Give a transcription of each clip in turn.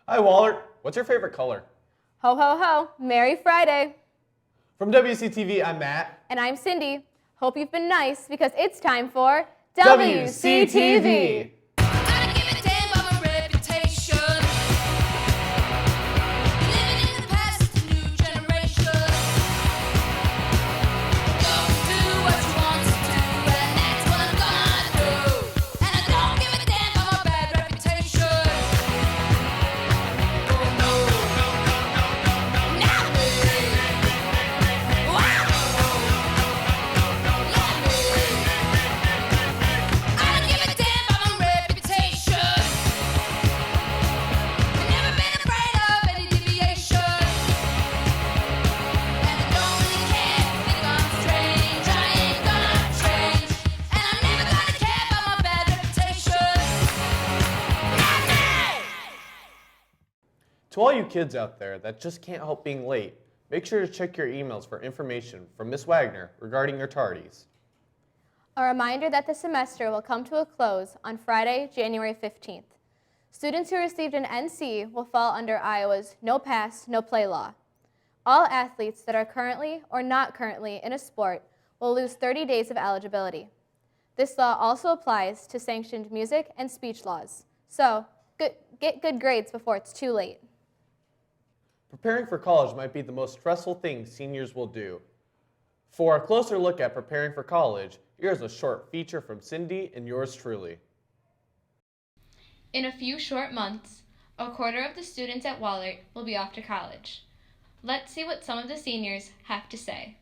Hi, Waller. What's your favorite color? Ho, ho, ho. Merry Friday. From WCTV, I'm Matt. And I'm Cindy. Hope you've been nice because it's time for WCTV. To all you kids out there that just can't help being late, make sure to check your emails for information from Miss Wagner regarding your tardies. A reminder that the semester will come to a close on Friday, January 15th. Students who received an NC will fall under Iowa's No Pass, No Play law. All athletes that are currently or not currently in a sport will lose 30 days of eligibility. This law also applies to sanctioned music and speech laws. So, get good grades before it's too late. Preparing for college might be the most stressful thing seniors will do. For a closer look at preparing for college, here's a short feature from Cindy and yours truly. In a few short months, a quarter of the students at Waller will be off to college. Let's see what some of the seniors have to say.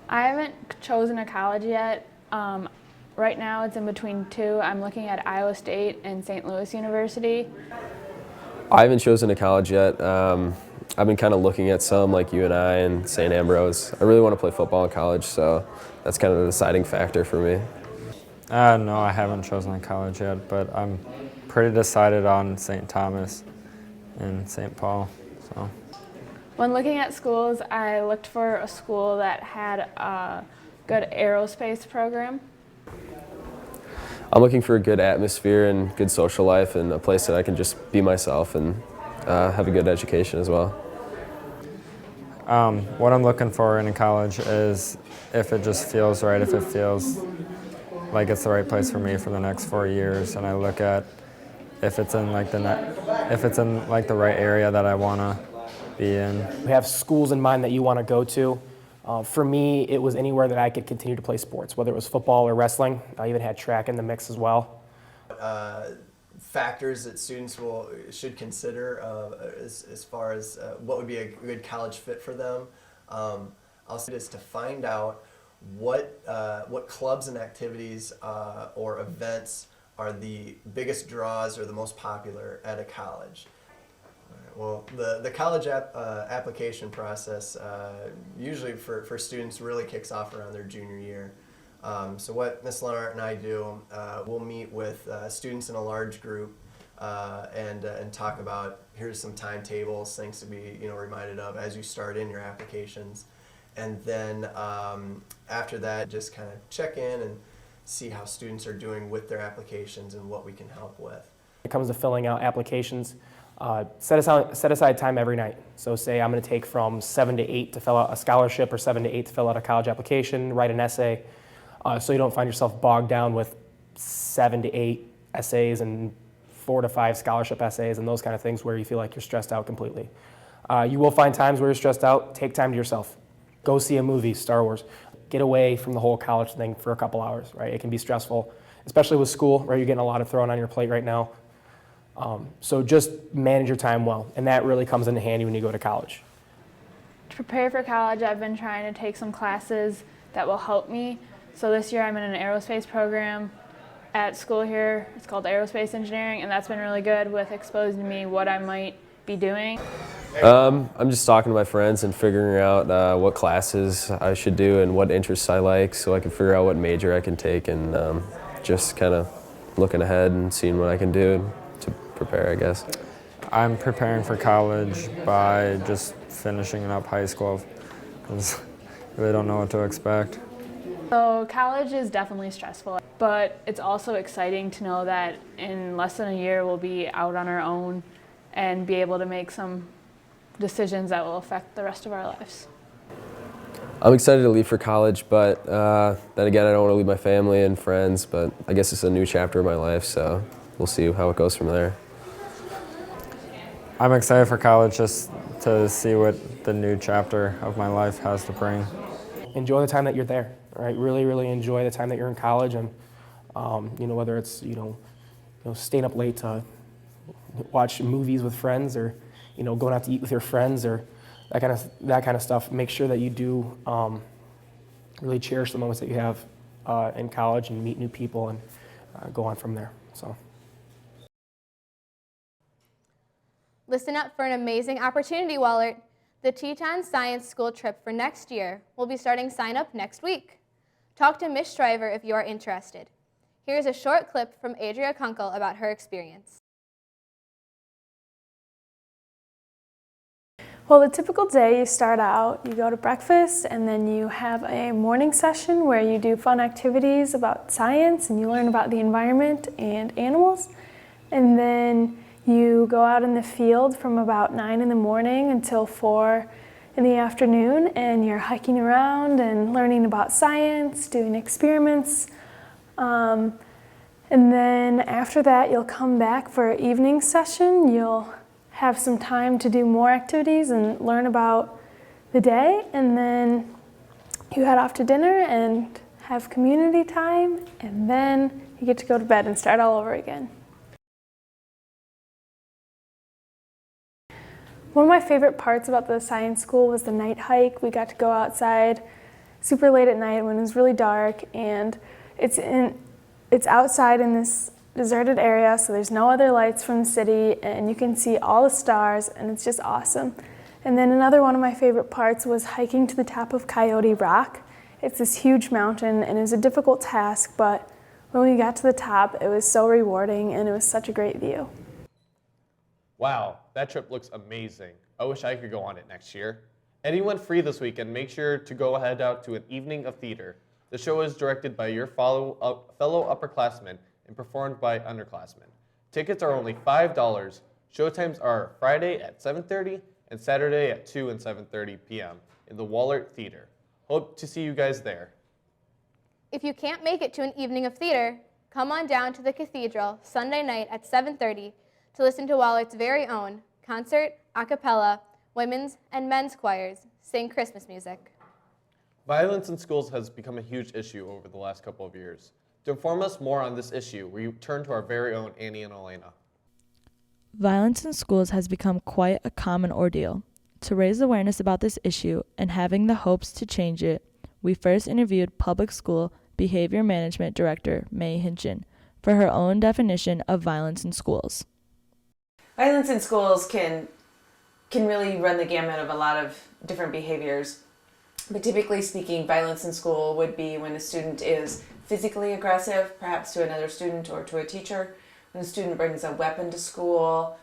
I haven't chosen a college yet. Right now it's in between two. I'm looking at Iowa State and St. Louis University. I haven't chosen a college yet. I've been kind of looking at some like UNI and St. Ambrose. I really want to play football in college, so that's kind of the deciding factor for me. No, I haven't chosen a college yet, but I'm pretty decided on St. Thomas and St. Paul. So. When looking at schools, I looked for a school that had a good aerospace program. I'm looking for a good atmosphere and good social life and a place that I can just be myself and have a good education as well. What I'm looking for in a college is if it just feels right, if it feels like it's the right place for me for the next 4 years, and I look at if it's in like the right area that I want to be in. We have schools in mind that you want to go to. For me, it was anywhere that I could continue to play sports, whether it was football or wrestling. I even had track in the mix as well. Factors that students should consider as far as what would be a good college fit for them. I'll say is to find out what clubs and activities or events are the biggest draws or the most popular at a college. Well, the college application process usually for students really kicks off around their junior year. So what Ms. Leonard and I do, we'll meet with students in a large group and talk about here's some timetables, things to be reminded of as you start in your applications, and then after that just kind of check in and see how students are doing with their applications and what we can help with. When it comes to filling out applications, set aside time every night. So say I'm going to take from 7 to 8 to fill out a scholarship or 7 to 8 to fill out a college application, write an essay, so you don't find yourself bogged down with 7 to 8 essays and 4 to 5 scholarship essays and those kind of things where you feel like you're stressed out completely. You will find times where you're stressed out. Take time to yourself. Go see a movie, Star Wars. Get away from the whole college thing for a couple hours, right? It can be stressful, especially with school, right? You're getting a lot of thrown on your plate right now. So just manage your time well, and that really comes into handy when you go to college. To prepare for college, I've been trying to take some classes that will help me. So this year I'm in an aerospace program at school here. It's called aerospace engineering, and that's been really good with exposing me what I might be doing. I'm just talking to my friends and figuring out what classes I should do and what interests I like so I can figure out what major I can take and just kind of looking ahead and seeing what I can do to prepare, I guess. I'm preparing for college by just finishing up high school because I really don't know what to expect. So college is definitely stressful, but it's also exciting to know that in less than a year we'll be out on our own and be able to make some decisions that will affect the rest of our lives. I'm excited to leave for college, but then again, I don't want to leave my family and friends, but I guess it's a new chapter of my life, so we'll see how it goes from there. I'm excited for college just to see what the new chapter of my life has to bring. Enjoy the time that you're there, right? Really, really enjoy the time that you're in college, and whether it's staying up late to watch movies with friends, or going out to eat with your friends, or that kind of stuff. Make sure that you do really cherish the moments that you have in college and meet new people and go on from there. So. Listen up for an amazing opportunity, Wahlert. The Teton Science School trip for next year will be starting sign up next week. Talk to Miss Shriver if you are interested. Here's a short clip from Adria Kunkel about her experience. Well, the typical day, you start out, you go to breakfast, and then you have a morning session where you do fun activities about science and you learn about the environment and animals. And then you go out in the field from about 9 in the morning until 4 in the afternoon, and you're hiking around and learning about science, doing experiments. And then after that, you'll come back for an evening session. You'll have some time to do more activities and learn about the day, and then you head off to dinner and have community time, and then you get to go to bed and start all over again. One of my favorite parts about the science school was the night hike. We got to go outside super late at night when it was really dark, and it's outside in this deserted area, so there's no other lights from the city, and you can see all the stars, and it's just awesome. And then another one of my favorite parts was hiking to the top of Coyote Rock. It's this huge mountain, and it was a difficult task, but when we got to the top, it was so rewarding, and it was such a great view. Wow, that trip looks amazing. I wish I could go on it next year. Anyone free this weekend, make sure to go head out to an evening of theater. The show is directed by your fellow upperclassmen and performed by underclassmen. Tickets are only $5. Showtimes are Friday at 7:30 and Saturday at 2 and 7:30 p.m. in the Wahlert Theater. Hope to see you guys there. If you can't make it to an evening of theater, come on down to the Cathedral Sunday night at 7:30 to listen to Wahlert's very own concert, a cappella, women's and men's choirs sing Christmas music. Violence in schools has become a huge issue over the last couple of years. To inform us more on this issue, we turn to our very own Annie and Elena. Violence in schools has become quite a common ordeal. To raise awareness about this issue and having the hopes to change it, we first interviewed Public School Behavior Management Director May Hinchin for her own definition of violence in schools. Violence in schools can really run the gamut of a lot of different behaviors. But typically speaking, violence in school would be when a student is physically aggressive, perhaps to another student or to a teacher, when a student brings a weapon to school.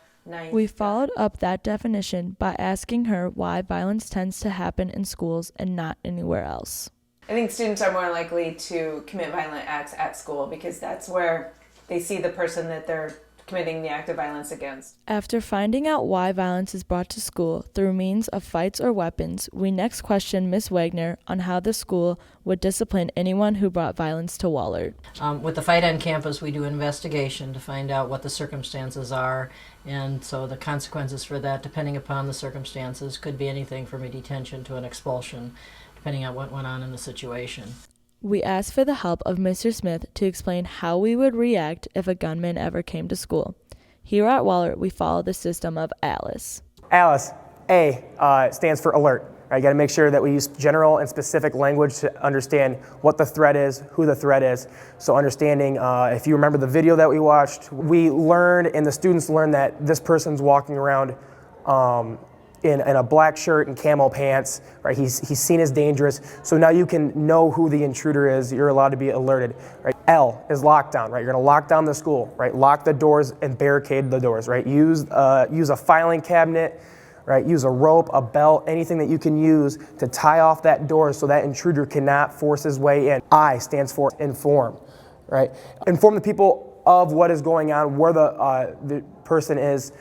We followed up that definition by asking her why violence tends to happen in schools and not anywhere else. I think students are more likely to commit violent acts at school because that's where they see the person that they're committing the act of violence against. After finding out why violence is brought to school through means of fights or weapons, we next questioned Ms. Wagner on how the school would discipline anyone who brought violence to Wahlert. With the fight on campus, we do an investigation to find out what the circumstances are, and so the consequences for that, depending upon the circumstances, could be anything from a detention to an expulsion, depending on what went on in the situation. We asked for the help of Mr. Smith to explain how we would react if a gunman ever came to school. Here at Wahlert, we follow the system of ALICE. ALICE, A, stands for alert. Right? You got to make sure that we use general and specific language to understand what the threat is, who the threat is. So understanding, if you remember the video that we watched, we learned and the students learned that this person's walking around in a black shirt and camo pants, right? He's seen as dangerous. So now you can know who the intruder is. You're allowed to be alerted, right? L is lockdown, right? You're gonna lock down the school, right? Lock the doors and barricade the doors, right? Use a filing cabinet, right? Use a rope, a belt, anything that you can use to tie off that door so that intruder cannot force his way in. I stands for inform, right? Inform the people of what is going on, where the person is,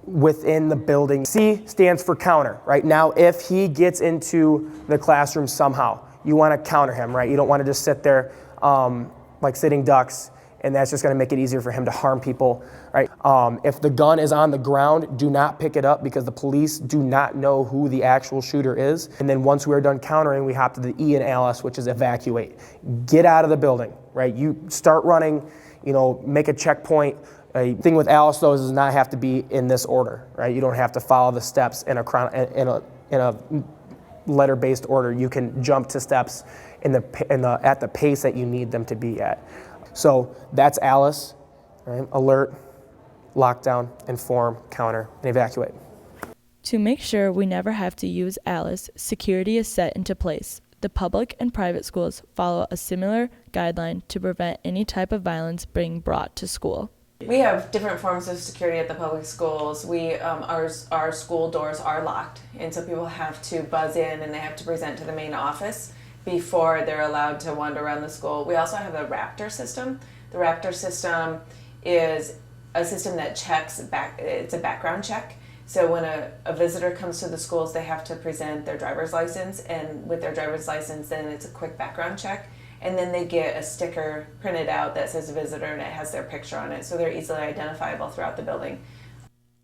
within the building. C stands for counter, right? Now, if he gets into the classroom somehow, you want to counter him, right? You don't want to just sit there like sitting ducks, and that's just going to make it easier for him to harm people, right? If the gun is on the ground, do not pick it up because the police do not know who the actual shooter is. And then once we're done countering, we hop to the E in Alice, which is evacuate. Get out of the building, right? You start running, make a checkpoint. A thing with Alice, though, is not have to be in this order, right? You don't have to follow the steps in a letter-based order. You can jump to steps at the pace that you need them to be at. So that's Alice, right? Alert, lockdown, inform, counter, and evacuate. To make sure we never have to use Alice, security is set into place. The public and private schools follow a similar guideline to prevent any type of violence being brought to school. We have different forms of security at the public schools. Our school doors are locked, and so people have to buzz in and they have to present to the main office before they're allowed to wander around the school. We also have a Raptor system. The Raptor system is a system that checks it's a background check. So when a visitor comes to the schools, they have to present their driver's license, and with their driver's license, then it's a quick background check. And then they get a sticker printed out that says visitor, and it has their picture on it, so they're easily identifiable throughout the building.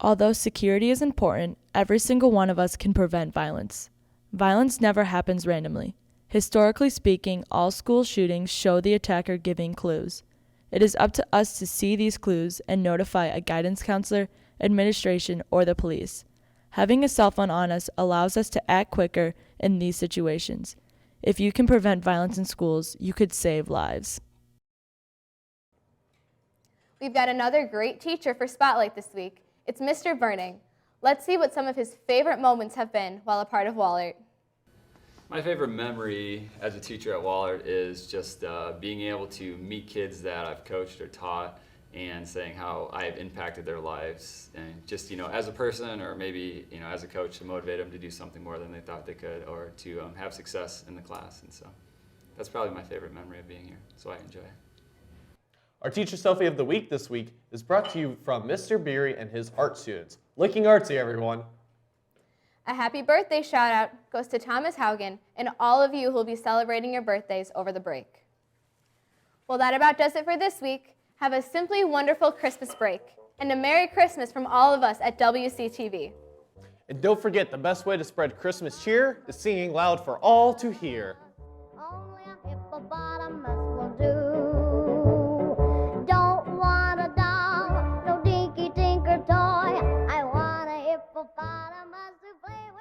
Although security is important, every single one of us can prevent violence. Violence never happens randomly. Historically speaking, all school shootings show the attacker giving clues. It is up to us to see these clues and notify a guidance counselor, administration, or the police. Having a cell phone on us allows us to act quicker in these situations. If you can prevent violence in schools, you could save lives. We've got another great teacher for Spotlight this week. It's Mr. Burning. Let's see what some of his favorite moments have been while a part of Wahlert. My favorite memory as a teacher at Wahlert is just being able to meet kids that I've coached or taught and saying how I have impacted their lives, and just, as a person, or maybe, as a coach, to motivate them to do something more than they thought they could, or to have success in the class. And so that's probably my favorite memory of being here, so I enjoy it. Our Teacher Selfie of the Week this week is brought to you from Mr. Beery and his art students. Looking artsy, everyone. A happy birthday shout out goes to Thomas Haugen and all of you who will be celebrating your birthdays over the break. Well, that about does it for this week. Have a simply wonderful Christmas break, and a Merry Christmas from all of us at WCTV. And don't forget, the best way to spread Christmas cheer is singing loud for all to hear. Only a hippopotamus will do. Don't want a doll, no dinky tinker toy. I want a hippopotamus to play with.